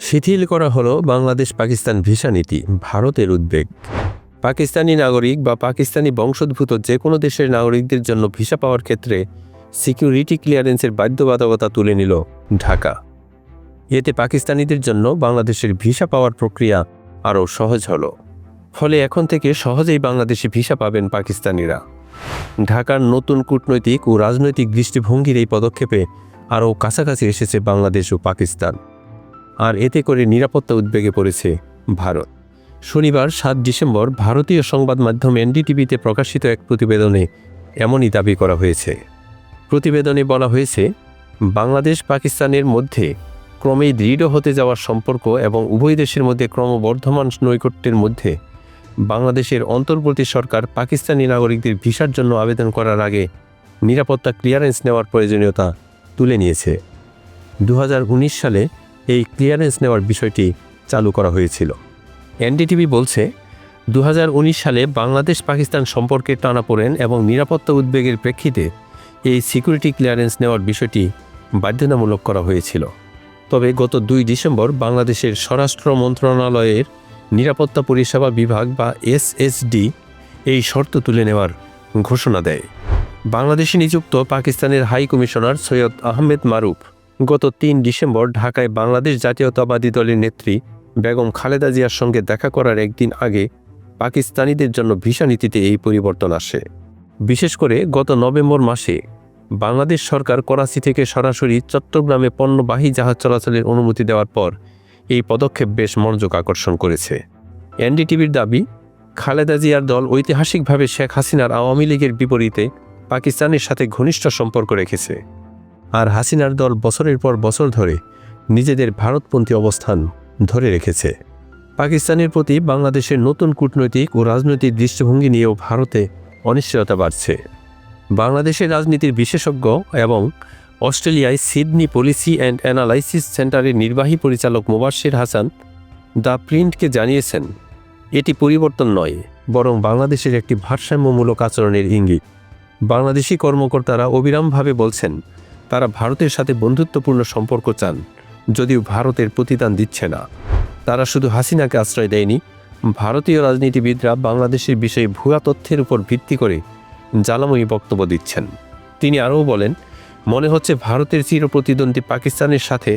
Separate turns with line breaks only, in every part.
শিথিল করা হলো বাংলাদেশ পাকিস্তান ভিসা নীতি। ভারতের উদ্বেগ। পাকিস্তানি নাগরিক বা পাকিস্তানি বংশোদ্ভূত যে কোনো দেশের নাগরিকদের জন্য ভিসা পাওয়ার ক্ষেত্রে সিকিউরিটি ক্লিয়ারেন্সের বাধ্যবাধকতা তুলে নিল ঢাকা। এতে পাকিস্তানিদের জন্য বাংলাদেশের ভিসা পাওয়ার প্রক্রিয়া আরও সহজ হলো। ফলে এখন থেকে সহজেই বাংলাদেশে ভিসা পাবেন পাকিস্তানিরা। ঢাকার নতুন কূটনৈতিক ও রাজনৈতিক দৃষ্টিভঙ্গির এই পদক্ষেপে আরও কাছাকাছি এসেছে বাংলাদেশ ও পাকিস্তান। আর এতে করে নিরাপত্তা উদ্বেগে পড়েছে ভারত। শনিবার 7 ডিসেম্বর ভারতীয় সংবাদ মাধ্যম এনডিটিভিতে প্রকাশিত এক প্রতিবেদনে এমনই দাবি করা হয়েছে। প্রতিবেদনে বলা হয়েছে, বাংলাদেশ পাকিস্তানের মধ্যে ক্রমেই দৃঢ় হতে যাওয়ার সম্পর্ক এবং উভয় দেশের মধ্যে ক্রমবর্ধমান নৈকট্যের মধ্যে বাংলাদেশের অন্তর্বর্তী সরকার পাকিস্তানি নাগরিকদের ভিসার জন্য আবেদন করার আগে নিরাপত্তা ক্লিয়ারেন্স নেওয়ার প্রয়োজনীয়তা তুলে নিয়েছে। 2019 সালে এই ক্লিয়ারেন্স নেওয়ার বিষয়টি চালু করা হয়েছিল। এনডিটিভি বলছে, 2019 সালে বাংলাদেশ পাকিস্তান সম্পর্কে টানাপোড়েন এবং নিরাপত্তা উদ্বেগের প্রেক্ষিতে এই সিকিউরিটি ক্লিয়ারেন্স নেওয়ার বিষয়টি বাধ্যতামূলক করা হয়েছিল। তবে গত 2 ডিসেম্বর বাংলাদেশের স্বরাষ্ট্র মন্ত্রণালয়ের নিরাপত্তা পরিষেবা বিভাগ বা এসএসডি এই শর্ত তুলে নেওয়ার ঘোষণা দেয়। বাংলাদেশে নিযুক্ত পাকিস্তানের হাই কমিশনার সৈয়দ আহমেদ মারুফ গত 3 ডিসেম্বর ঢাকায় বাংলাদেশ জাতীয়তাবাদী দলের নেত্রী বেগম খালেদা জিয়ার সঙ্গে দেখা করার একদিন আগে পাকিস্তানিদের জন্য ভিসা নীতিতে এই পরিবর্তন আসে। বিশেষ করে গত নভেম্বর মাসে বাংলাদেশ সরকার করাচি থেকে সরাসরি চট্টগ্রামে পণ্যবাহী জাহাজ চলাচলের অনুমতি দেওয়ার পর এই পদক্ষেপ বেশ মনোযোগ আকর্ষণ করেছে। এনডিটিভির দাবি, খালেদা জিয়ার দল ঐতিহাসিকভাবে শেখ হাসিনার আওয়ামী লীগের বিপরীতে পাকিস্তানের সাথে ঘনিষ্ঠ সম্পর্ক রেখেছে, আর হাসিনার দল বছরের পর বছর ধরে নিজেদের ভারতপন্থী অবস্থান ধরে রেখেছে। পাকিস্তানের প্রতি বাংলাদেশের নতুন কূটনৈতিক ও রাজনৈতিক দৃষ্টিভঙ্গি নিয়েও ভারতে অনিশ্চয়তা বাড়ছে। বাংলাদেশের রাজনীতির বিশেষজ্ঞ এবং অস্ট্রেলিয়ায় সিডনি পলিসি অ্যান্ড অ্যানালাইসিস সেন্টারের নির্বাহী পরিচালক মোবাশ্বের হাসান দ্য প্রিন্টকে জানিয়েছেন, এটি পরিবর্তন নয়, বরং বাংলাদেশের একটি ভারসাম্যমূলক আচরণের ইঙ্গিত। বাংলাদেশি কর্মকর্তারা অবিরামভাবে বলছেন তারা ভারতের সাথে বন্ধুত্বপূর্ণ সম্পর্ক চান, যদিও ভারতের প্রতিদান দিচ্ছে না। তারা শুধু হাসিনাকে আশ্রয় দেয়নি, ভারতীয় রাজনীতিবিদরা বাংলাদেশের বিষয়ে ভুয়া তথ্যের উপর ভিত্তি করে জ্বালাময়ী বক্তব্য দিচ্ছেন। তিনি আরও বলেন, মনে হচ্ছে ভারতের চিরপ্রতিদ্বন্দ্বী পাকিস্তানের সাথে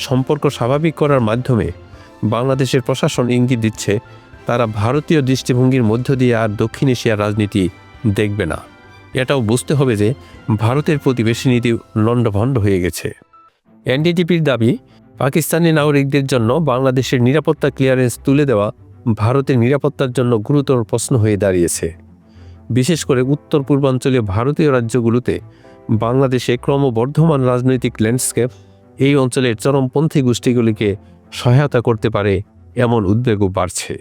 সম্পর্ক স্বাভাবিক করার মাধ্যমে বাংলাদেশের প্রশাসন ইঙ্গিত দিচ্ছে তারা ভারতীয় দৃষ্টিভঙ্গির মধ্য দিয়ে আর দক্ষিণ এশিয়ার রাজনীতি দেখবে না। এটাও বুঝতে হবে যে ভারতের প্রতিবেশী নীতি লণ্ডভণ্ড হয়ে গেছে। এনডিটিভির দাবি, পাকিস্তানি নাগরিকদের জন্য বাংলাদেশের নিরাপত্তা ক্লিয়ারেন্স তুলে দেওয়া ভারতের নিরাপত্তার জন্য গুরুতর প্রশ্ন হয়ে দাঁড়িয়েছে। বিশেষ করে উত্তর পূর্বাঞ্চলীয় ভারতীয় রাজ্যগুলোতে বাংলাদেশে ক্রমবর্ধমান রাজনৈতিক ল্যান্ডস্কেপ এই অঞ্চলের চরমপন্থী গোষ্ঠীগুলিকে সহায়তা করতে পারে এমন উদ্বেগও বাড়ছে।